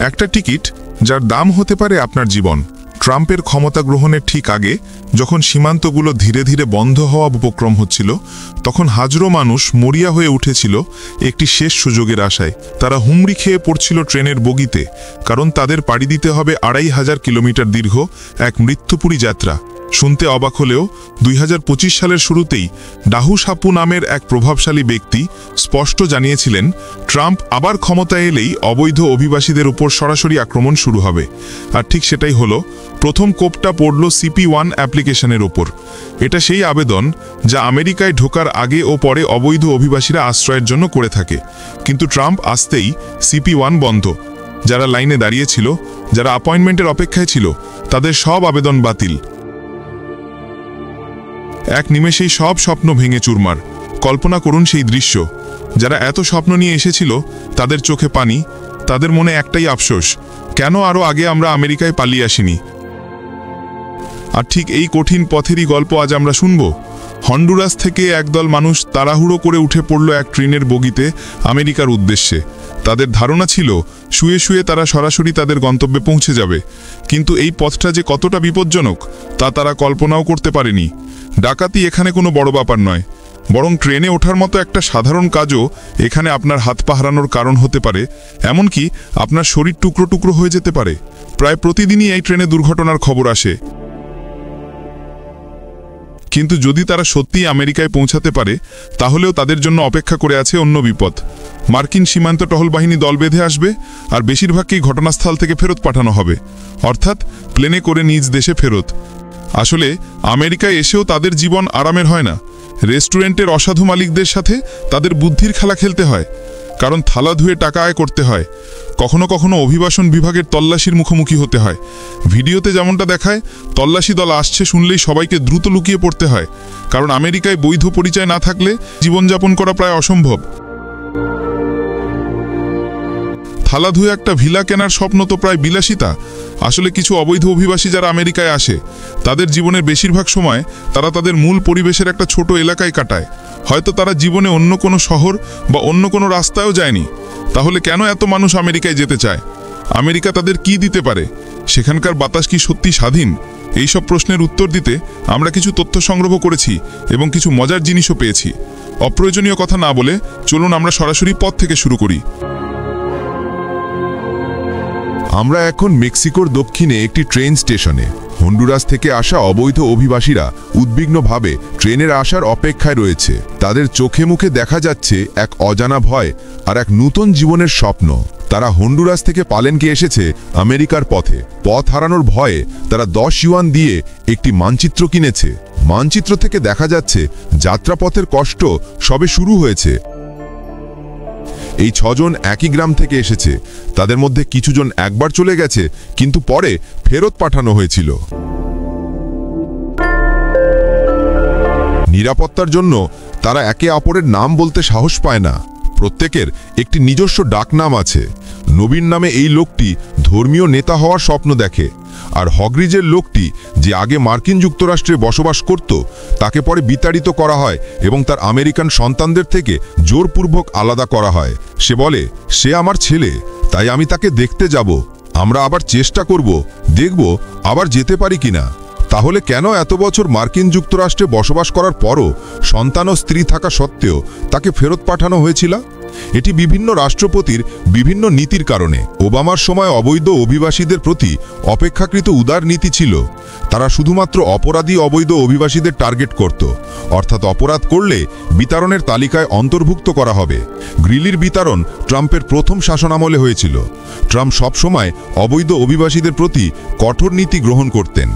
একটা টিকিট যার দাম হতে পারে আপনার জীবন। ট্রাম্পের ক্ষমতা গ্রহণের ঠিক আগে যখন সীমান্তগুলো ধীরে ধীরে বন্ধ হওয়া উপক্রম হচ্ছিল, তখন হাজারো মানুষ মরিয়া হয়ে উঠেছিল একটি শেষ সুযোগের আশায়। তারা হুমড়ি খেয়ে পড়ছিল ট্রেনের বগিতে, কারণ তাদের পাড়ি দিতে হবে ২৫০০ কিলোমিটার দীর্ঘ এক মৃত্যুপুরী যাত্রা। শুনতে অবাক হলেও ২০২৫ সালের শুরুতেই ডাহু সাপু নামের এক প্রভাবশালী ব্যক্তি স্পষ্ট জানিয়েছিলেন, ট্রাম্প আবার ক্ষমতায় এলেই অবৈধ অভিবাসীদের উপর সরাসরি আক্রমণ শুরু হবে। আর ঠিক সেটাই হলো। প্রথম কোপটা পড়ল CP1 অ্যাপ্লিকেশনের ওপর। এটা সেই আবেদন যা আমেরিকায় ঢোকার আগে ও পরে অবৈধ অভিবাসীরা আশ্রয়ের জন্য করে থাকে। কিন্তু ট্রাম্প আসতেই CP1 বন্ধ। যারা লাইনে দাঁড়িয়েছিল, যারা অ্যাপয়েন্টমেন্টের অপেক্ষায় ছিল, তাদের সব আবেদন বাতিল। এক নিমেষেই সব স্বপ্ন ভেঙে চুরমার। কল্পনা করুন সেই দৃশ্য। যারা এত স্বপ্ন নিয়ে এসেছিল, তাদের চোখে পানি, তাদের মনে একটাই আফসোস, কেন আরও আগে আমরা আমেরিকায় পালিয়ে আসিনি। আর ঠিক এই কঠিন পথেরই গল্প আজ আমরা শুনব। হন্ডুরাস থেকে একদল মানুষ তাড়াহুড়ো করে উঠে পড়ল এক ট্রেনের বগিতে আমেরিকার উদ্দেশ্যে। তাদের ধারণা ছিল শুয়ে শুয়ে তারা সরাসরি তাদের গন্তব্যে পৌঁছে যাবে, কিন্তু এই পথটা যে কতটা বিপজ্জনক তা তারা কল্পনাও করতে পারেনি। ডাকাতি এখানে কোনো বড় ব্যাপার নয়, বরং ট্রেনে ওঠার মতো একটা সাধারণ কাজও এখানে আপনার হাত পা হারানোর কারণ হতে পারে, এমনকি আপনার শরীর টুকরো টুকরো হয়ে যেতে পারে। প্রায় প্রতিদিনই এই ট্রেনে দুর্ঘটনার খবর আসে। কিন্তু যদি তারা সত্যিই আমেরিকায় পৌঁছাতে পারে, তাহলেও তাদের জন্য অপেক্ষা করে আছে অন্য বিপদ। মার্কিন সীমান্ত টহল বাহিনী দল বেঁধে আসবে, আর বেশিরভাগকেই ঘটনাস্থল থেকে ফেরত পাঠানো হবে, অর্থাৎ প্লেনে করে নিজ দেশে ফেরত। আসলে আমেরিকায় এসেও তাদের জীবন আরামের হয় না। রেস্টুরেন্টের অসাধু মালিকদের সাথে তাদের বুদ্ধির খেলা খেলতে হয়, কারণ থালা ধুয়ে টাকা আয় করতে হয়। কখনো কখনো অভিবাসন বিভাগের তল্লাশির মুখোমুখি হতে হয়। ভিডিওতে যেমনটা দেখায়, তল্লাশি দল আসছে শুনলেই সবাইকে দ্রুত লুকিয়ে পড়তে হয়, কারণ আমেরিকায় বৈধ পরিচয় না থাকলে জীবনযাপন করা প্রায় অসম্ভব। থালা ধুয়ে একটা ভিলা কেনার স্বপ্ন তো প্রায় বিলাসিতা। আসলে কিছু অবৈধ অভিবাসী যারা আমেরিকায় আসে, তাদের জীবনের বেশিরভাগ সময় তারা তাদের মূল পরিবেশের একটা ছোট এলাকায় কাটায়। হয়তো তারা জীবনে অন্য কোনো শহর বা অন্য কোনো রাস্তায়ও যায়নি। তাহলে কেন এত মানুষ আমেরিকায় যেতে চায়? আমেরিকা তাদের কি দিতে পারে? সেখানকার বাতাস কি সত্যি স্বাধীন? এইসব প্রশ্নের উত্তর দিতে আমরা কিছু তথ্য সংগ্রহ করেছি এবং কিছু মজার জিনিসও পেয়েছি। অপ্রয়োজনীয় কথা না বলে চলুন আমরা সরাসরি পথ থেকে শুরু করি। আমরা এখন মেক্সিকোর দক্ষিণে একটি ট্রেন স্টেশনে। হন্ডুরাস থেকে আসা অবৈধ অভিবাসীরা উদ্বিগ্নভাবে ট্রেনের আসার অপেক্ষায় রয়েছে। তাদের চোখে মুখে দেখা যাচ্ছে এক অজানা ভয় আর এক নতুন জীবনের স্বপ্ন। তারা হন্ডুরাস থেকে পালেনকে এসেছে আমেরিকার পথে। পথ হারানোর ভয়ে তারা 10 ইউয়ান দিয়ে একটি মানচিত্র কিনেছে। মানচিত্র থেকে দেখা যাচ্ছে যাত্রাপথের কষ্ট সবে শুরু হয়েছে। এই 6 জন একই গ্রাম থেকে এসেছে। তাদের মধ্যে কিছুজন একবার চলে গেছে, কিন্তু পরে ফেরত পাঠানো হয়েছিল। নিরাপত্তার জন্য তারা একে অপরের নাম বলতে সাহস পায় না। প্রত্যেকের একটি নিজস্ব ডাকনাম আছে। নবীন নামে এই লোকটি ধর্মীয় নেতা হওয়ার স্বপ্ন দেখে, আর হগরিজের লোকটি, যে আগে মার্কিন যুক্তরাষ্ট্রে বসবাস করত, তাকে পরে বিতাড়িত করা হয় এবং তার আমেরিকান সন্তানদের থেকে জোরপূর্বক আলাদা করা হয়। সে বলে, সে আমার ছেলে, তাই আমি তাকে দেখতে যাব। আমরা আবার চেষ্টা করব, দেখব আবার যেতে পারি কিনা। তাহলে কেন এত বছর মার্কিন যুক্তরাষ্ট্রে বসবাস করার পরও সন্তান ও স্ত্রী থাকা সত্ত্বেও তাকে ফেরত পাঠানো হয়েছিল? এটি বিভিন্ন রাষ্ট্রপতির বিভিন্ন নীতির কারণে। ওবামার সময় অবৈধ অভিবাসীদের প্রতি অপেক্ষাকৃত উদার নীতি ছিল। তারা শুধুমাত্র অপরাধী অবৈধ অভিবাসীদের টার্গেট করত, অর্থাৎ অপরাধ করলে বিতরণের তালিকায় অন্তর্ভুক্ত করা হবে। গ্রিলির বিতরণ ট্রাম্পের প্রথম শাসনামলে হয়েছিল। ট্রাম্প সবসময় অবৈধ অভিবাসীদের প্রতি কঠোর নীতি গ্রহণ করতেন।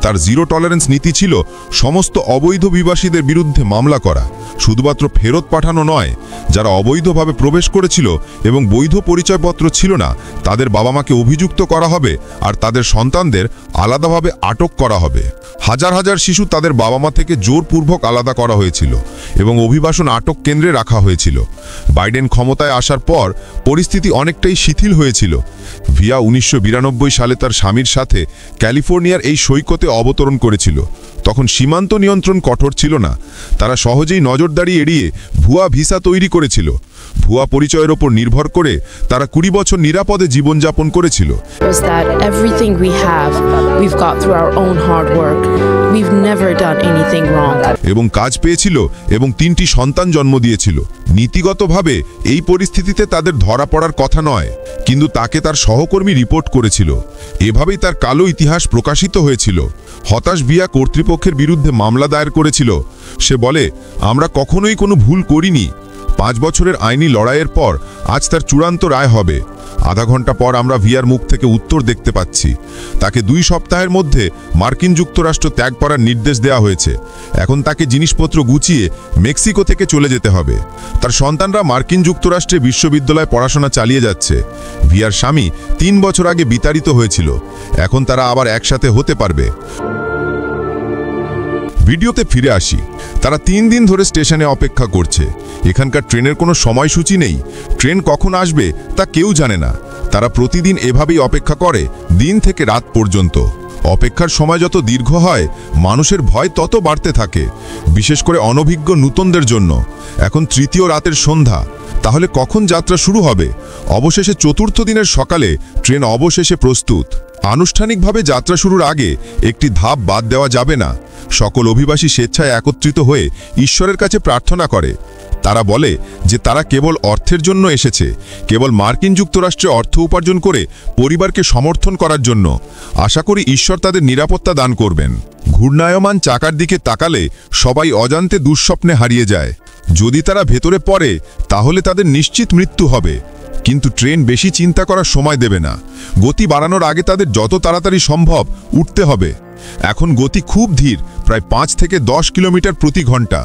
তার জিরো টলারেন্স নীতি ছিল সমস্ত অবৈধ অভিবাসীদের বিরুদ্ধে মামলা করা। শুধুমাত্র ফেরত পাঠানো নয়, যারা অবৈধভাবে প্রবেশ করেছিল এবং বৈধ পরিচয়পত্র ছিল না, তাদের বাবা মাকে অভিযুক্ত করা হবে আর তাদের সন্তানদের আলাদাভাবে আটক করা হবে। হাজার হাজার শিশু তাদের বাবা মা থেকে জোরপূর্বক আলাদা করা হয়েছিল এবং অভিবাসন আটক কেন্দ্রে রাখা হয়েছিল। বাইডেন ক্ষমতায় আসার পর পরিস্থিতি অনেকটাই শিথিল হয়েছিল। ভিয়া 1992 সালে তার স্বামীর সাথে ক্যালিফোর্নিয়ার এই সৈকতে অবতরণ করেছিল। তখন সীমান্ত নিয়ন্ত্রণ কঠোর ছিল না, তারা সহজেই নজরদারি এড়িয়ে ভুয়া ভিসা তৈরি করেছিল। ভুয়া পরিচয়ের ওপর নির্ভর করে তারা 20 বছর নিরাপদে জীবনযাপন করেছিল। Was that everything we have, we've got through our own hard work. We've never done anything wrong. এবং কাজ পেয়েছিল এবং 3টি সন্তান জন্ম দিয়েছিল। নীতিগতভাবে এই পরিস্থিতিতে তাদের ধরা পড়ার কথা নয়, কিন্তু তাকে তার সহকর্মী রিপোর্ট করেছিল। এভাবেই তার কালো ইতিহাস প্রকাশিত হয়েছিল। হতাশ বিয়া কর্তৃপক্ষের বিরুদ্ধে মামলা দায়ের করেছিল। সে বলে, আমরা কখনোই কোনো ভুল করিনি। 5 বছরের আইনি লড়াইয়ের পর আজ তার চূড়ান্ত রায় হবে। আধা ঘন্টা পর আমরা ভিয়ার মুখ থেকে উত্তর দেখতে পাচ্ছি। তাকে 2 সপ্তাহের মধ্যে মার্কিন যুক্তরাষ্ট্র ত্যাগ করার নির্দেশ দেওয়া হয়েছে। এখন তাকে জিনিসপত্র গুছিয়ে মেক্সিকো থেকে চলে যেতে হবে। তার সন্তানরা মার্কিন যুক্তরাষ্ট্রে বিশ্ববিদ্যালয়ে পড়াশোনা চালিয়ে যাচ্ছে। ভিয়ার স্বামী 3 বছর আগে বিতাড়িত হয়েছিল। এখন তারা আবার একসাথে হতে পারবে। ভিডিওতে ফিরে আসি। তারা 3 দিন ধরে স্টেশনে অপেক্ষা করছে। এখানকার ট্রেনের কোনো সময়সূচি নেই। ট্রেন কখন আসবে তা কেউ জানে না। তারা প্রতিদিন এভাবেই অপেক্ষা করে, দিন থেকে রাত পর্যন্ত। অপেক্ষার সময় যত দীর্ঘ হয়, মানুষের ভয় তত বাড়তে থাকে, বিশেষ করে অনভিজ্ঞ নূতনদের জন্য। এখন 3য় রাতের সন্ধ্যা। তাহলে কখন যাত্রা শুরু হবে? অবশেষে 4র্থ দিনের সকালে ট্রেন অবশেষে প্রস্তুত। আনুষ্ঠানিকভাবে যাত্রা শুরুর আগে একটি ধাপ বাদ দেওয়া যাবে না। সকল অভিবাসী স্বেচ্ছায় একত্রিত হয়ে ঈশ্বরের কাছে প্রার্থনা করে। তারা বলে যে তারা কেবল অর্থের জন্য এসেছে, কেবল মার্কিন যুক্তরাষ্ট্রে অর্থ উপার্জন করে পরিবারকে সমর্থন করার জন্য। আশা করি ঈশ্বর তাদের নিরাপত্তা দান করবেন। ঘূর্ণায়মান চাকার দিকে তাকালে সবাই অজান্তে দুঃস্বপ্নে হারিয়ে যায়। যদি তারা ভেতরে পড়ে তাহলে তাদের নিশ্চিত মৃত্যু হবে। কিন্তু ট্রেন বেশি চিন্তা করার সময় দেবে না। গতি বাড়ানোর আগে তাদের যত তাড়াতাড়ি সম্ভব উঠতে হবে। এখন গতি খুব ধীর, প্রায় 5 থেকে 10 কিলোমিটার প্রতি ঘন্টা।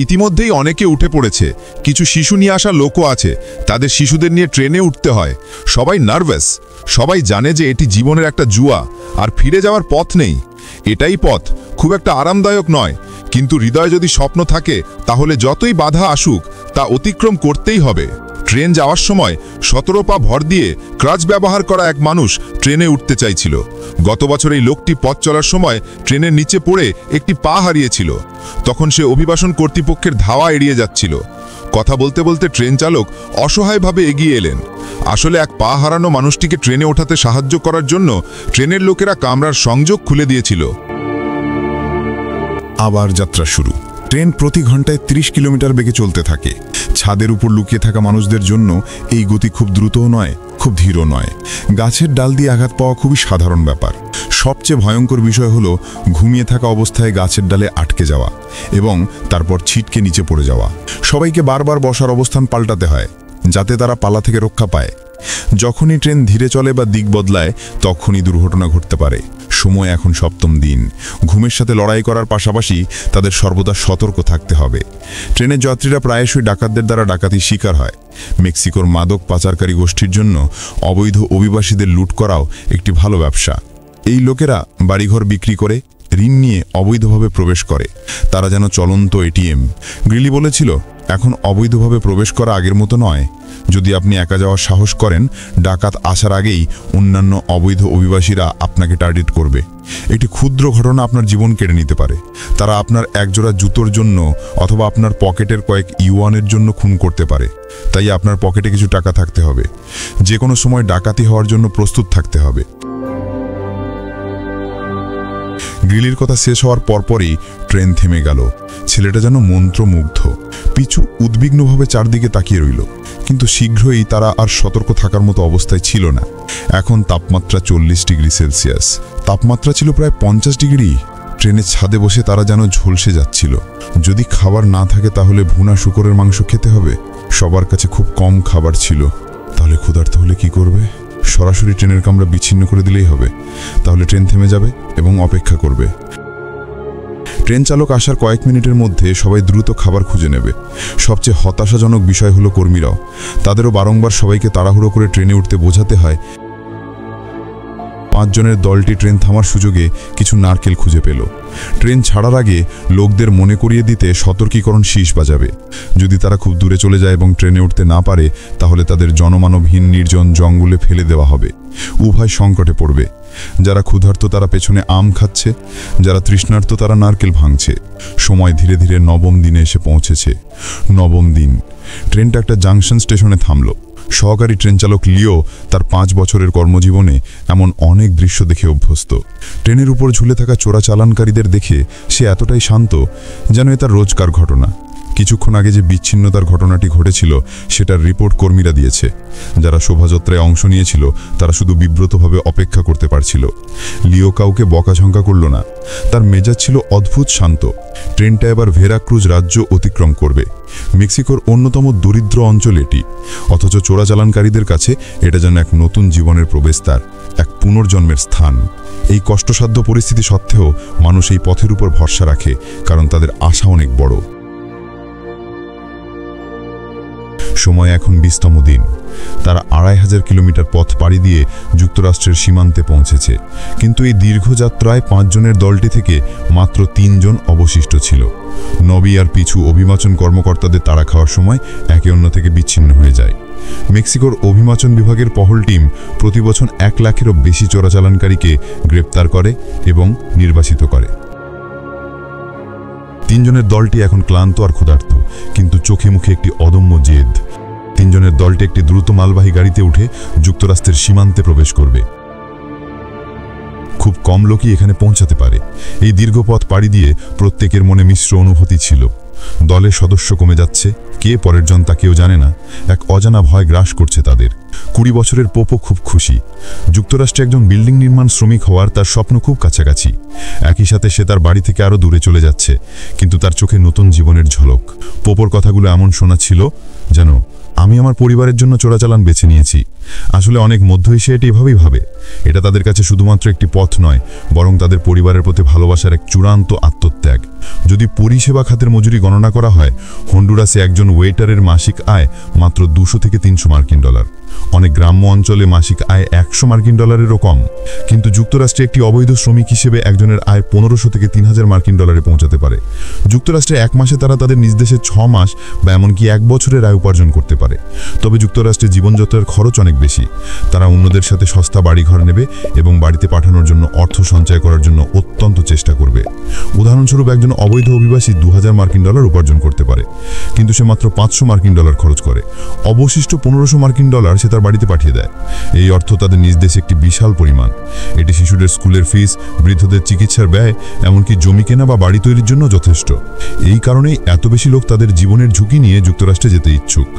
ইতিমধ্যেই অনেকে উঠে পড়েছে। কিছু শিশু নিয়ে আসা লোকও আছে। তাদের শিশুদের নিয়ে ট্রেনে উঠতে হয়। সবাই নার্ভাস। সবাই জানে যে এটি জীবনের একটা জুয়া, আর ফিরে যাওয়ার পথ নেই। এটাই পথ। খুব একটা আরামদায়ক নয়, কিন্তু হৃদয়ে যদি স্বপ্ন থাকে তাহলে যতই বাধা আসুক তা অতিক্রম করতেই হবে। ট্রেন যাওয়ার সময় 17 পা ভর দিয়ে ক্রাচ ব্যবহার করা এক মানুষ ট্রেনে উঠতে চাইছিল। গত বছর এই লোকটি পথ চলার সময় ট্রেনের নিচে পড়ে একটি পা হারিয়েছিল। তখন সে অভিবাসন কর্তৃপক্ষের ধাওয়া এড়িয়ে যাচ্ছিল। কথা বলতে বলতে ট্রেন চালক অসহায়ভাবে এগিয়ে এলেন। আসলে এক পা হারানো মানুষটিকে ট্রেনে ওঠাতে সাহায্য করার জন্য ট্রেনের লোকেরা কামরার সংযোগ খুলে দিয়েছিল। আবার যাত্রা শুরু। ট্রেন প্রতি ঘন্টায় 30 কিলোমিটার বেগে চলতে থাকে। ছাদের উপর লুকিয়ে থাকা মানুষদের জন্য এই গতি খুব দ্রুতও নয়, খুব ধীরও নয়। গাছের ডাল দিয়ে আঘাত পাওয়া খুবই সাধারণ ব্যাপার। সবচেয়ে ভয়ঙ্কর বিষয় হলো ঘুমিয়ে থাকা অবস্থায় গাছের ডালে আটকে যাওয়া এবং তারপর ছিটকে নিচে পড়ে যাওয়া। সবাইকে বারবার বসার অবস্থান পাল্টাতে হয় যাতে তারা পালা থেকে রক্ষা পায়। যখনই ট্রেন ধীরে চলে বা দিক বদলায় তখনই দুর্ঘটনা ঘটতে পারে। সময় এখন 7ম দিন। ঘুমের সাথে লড়াই করার পাশাপাশি তাদের সর্বদা সতর্ক থাকতে হবে। ট্রেনের যাত্রীরা প্রায়শই ডাকাতদের দ্বারা ডাকাতির শিকার হয়। মেক্সিকোর মাদক পাচারকারী গোষ্ঠীর জন্য অবৈধ অভিবাসীদের লুট করাও একটি ভালো ব্যবসা। এই লোকেরা বাড়িঘর বিক্রি করে ঋণ নিয়ে অবৈধভাবে প্রবেশ করে। তারা যেন চলন্ত এটিএম। গ্রিলি বলেছিল, এখন অবৈধভাবে প্রবেশ করা আগের মতো নয়। যদি আপনি একা যাওয়ার সাহস করেন, ডাকাত আসার আগেই অন্যান্য অবৈধ অভিবাসীরা আপনাকে টার্গেট করবে। একটি ক্ষুদ্র ঘটনা আপনার জীবন কেড়ে নিতে পারে। তারা আপনার একজোড়া জুতোর জন্য অথবা আপনার পকেটের কয়েক ইউয়ানের জন্য খুন করতে পারে। তাই আপনার পকেটে কিছু টাকা থাকতে হবে। যে কোনো সময় ডাকাতি হওয়ার জন্য প্রস্তুত থাকতে হবে। গ্রিলির কথা শেষ হওয়ার পরপরই ট্রেন থেমে গেল। ছেলেটা যেন মন্ত্রমুগ্ধ। পিছু উদ্বিগ্নভাবে চারদিকে তাকিয়ে রইল, কিন্তু শীঘ্রই তারা আর সতর্ক থাকার মতো অবস্থায় ছিল না। এখন তাপমাত্রা 40 ডিগ্রি সেলসিয়াস। তাপমাত্রা ছিল প্রায় 50 ডিগ্রি। ট্রেনের ছাদে বসে তারা যেন ঝলসে যাচ্ছিল। যদি খাবার না থাকে তাহলে ভুনা শূকরের মাংস খেতে হবে। সবার কাছে খুব কম খাবার ছিল। তাহলে ক্ষুধার্ত হলে কি করবে? সরাসরি ট্রেনের কামরা বিচ্ছিন্ন করে দিলেই হবে। তাহলে ট্রেন থেমে যাবে এবং অপেক্ষা করবে। ট্রেন চালক আসার কয়েক মিনিটের মধ্যে সবাই দ্রুত খাবার খুঁজে নেবে। সবচেয়ে হতাশাজনক বিষয় হলো কর্মীরাও। তাদেরও বারংবার সবাইকে তাড়াহুড়ো করে ট্রেনে উঠতে বোঝাতে হয় 5 জনের দলটি ট্রেন থামার সুযোগে কিছু নারকেল খুঁজে পেল। ট্রেন ছাড়ার আগে লোকদের মনে করিয়ে দিতে সতর্কীকরণ শীষ বাজাবে। যদি তারা খুব দূরে চলে যায় এবং ট্রেনে উঠতে না পারে, তাহলে তাদের জনমানবহীন নির্জন জঙ্গলে ফেলে দেওয়া হবে। উভয় সংকটে পড়বে। যারা ক্ষুধার্ত তারা পেছনে আম খাচ্ছে, যারা তৃষ্ণার্ত তারা নারকেল ভাঙছে। সময় ধীরে ধীরে নবম দিনে এসে পৌঁছেছে। নবম দিন। ট্রেনটা একটা জাংশন স্টেশনে থামল। সহকারী ট্রেন চালক লিও তার 5 বছরের কর্মজীবনে এমন অনেক দৃশ্য দেখে অভ্যস্ত। ট্রেনের উপর ঝুলে থাকা চোরাচালানকারীদের দেখে সে এতটাই শান্ত যেন এ তার রোজকার ঘটনা। কিছুক্ষণ আগে যে বিচ্ছিন্নতার ঘটনাটি ঘটেছিল সেটার রিপোর্ট কর্মীরা দিয়েছে। যারা শোভাযাত্রায় অংশ নিয়েছিল তারা শুধু বিব্রতভাবে অপেক্ষা করতে পারছিল। লিও কাউকে বকাঝঙ্কা করল না। তার মেজাজ ছিল অদ্ভুত শান্ত। ট্রেনটা এবার ভেরাক্রুজ রাজ্য অতিক্রম করবে। মেক্সিকোর অন্যতম দরিদ্র অঞ্চল এটি, অথচ চোরাচালানকারীদের কাছে এটা যেন এক নতুন জীবনের প্রবেশদ্বার, এক পুনর্জন্মের স্থান। এই কষ্টসাধ্য পরিস্থিতি সত্ত্বেও মানুষ এই পথের উপর ভরসা রাখে, কারণ তাদের আশা অনেক বড়। সময় এখন 20তম দিন। তারা 2500 কিলোমিটার পথ পাড়ি দিয়ে যুক্তরাষ্ট্রের সীমান্তে পৌঁছেছে। কিন্তু এই দীর্ঘ যাত্রায় 5 জনের দলটি থেকে মাত্র 3 জন অবশিষ্ট ছিল। নবী আর পিছু অভিবাচন কর্মকর্তাদের তাড়া খাওয়ার সময় একে অন্য থেকে বিচ্ছিন্ন হয়ে যায়। মেক্সিকোর অভিবাচন বিভাগের পহল টিম প্রতি বছর 1 লাখেরও বেশি চোরাচালানকারীকে গ্রেপ্তার করে এবং নির্বাসিত করে। 3 জনের দলটি এখন ক্লান্ত আর ক্ষুধার্ত, কিন্তু চোখে মুখে একটি অদম্য জেদ। 3 জনের দলটি একটি দ্রুত মালবাহী গাড়িতে উঠে যুক্তরাষ্ট্রের সীমান্তে প্রবেশ করবে। খুব কম লোকই এখানে পৌঁছাতে পারে। এই দীর্ঘ পথ পাড়ি দিয়ে প্রত্যেকের মনে মিশ্র অনুভূতি ছিল। দলের সদস্য কমে যাচ্ছে, কে পরের জন তা কেউ জানে না। এক অজানা ভয় গ্রাস করছে তাদের। 20 বছরের পোপো খুব খুশি। যুক্তরাষ্ট্রে একজন বিল্ডিং নির্মাণ শ্রমিক হওয়ার তার স্বপ্ন খুব কাছাকাছি। একই সাথে সে তার বাড়ি থেকে আরও দূরে চলে যাচ্ছে, কিন্তু তার চোখে নতুন জীবনের ঝলক। পোপোর কথাগুলো এমন শোনাচ্ছিল যেন আমি আমার পরিবারের জন্য চোরাচালান বেছে নিয়েছি। আসলে অনেক মধ্য এশিয়াটি এভাবেই ভাবে। এটা তাদের কাছে শুধুমাত্র একটি পথ নয়, বরং তাদের পরিবারের প্রতি ভালোবাসার এক চূড়ান্ত আত্মত্যাগ। যদি পরিষেবা খাতের মজুরি গণনা করা হয়, হন্ডুরাসে একজন ওয়েটারের মাসিক আয় মাত্র 200 থেকে 300 মার্কিন ডলার। অনেক গ্রাম্য অঞ্চলে মাসিক আয় 100 মার্কিন ডলারেরও কম। কিন্তু যুক্তরাষ্ট্রে একটি অবৈধ শ্রমিক হিসেবে একজনের আয় 1500 থেকে 3000 মার্কিন ডলারে পৌঁছাতে পারে। যুক্তরাষ্ট্রে 1 মাসে তারা তাদের নিজ দেশে 6 মাস বা এমনকি 1 বছরের আয় উপার্জন করতে পারে। তবে যুক্তরাষ্ট্রে জীবনযাত্রার খরচ অনেক বেশি। তারা অন্যদের সাথে সস্তা বাড়িঘর নেবে এবং বাড়িতে পাঠানোর জন্য অর্থ সঞ্চয় করার জন্য অত্যন্ত চেষ্টা করবে। উদাহরণস্বরূপ একজন অবৈধ অভিবাসী 2000 মার্কিন ডলার উপার্জন করতে পারে, কিন্তু সে মাত্র 500 মার্কিন ডলার খরচ করে। অবশিষ্ট 1500 মার্কিন ডলার সে তার বাড়িতে পাঠিয়ে দেয়। এই অর্থ তাদের নিজ দেশে একটি বিশাল পরিমাণ। এটি শিশুদের স্কুলের ফিস, বৃদ্ধদের চিকিৎসার ব্যয়, এমনকি জমি কেনা বা বাড়ি তৈরির জন্য যথেষ্ট। এই কারণেই এত বেশি লোক তাদের জীবনের ঝুঁকি নিয়ে যুক্তরাষ্ট্রে যেতে ইচ্ছুক।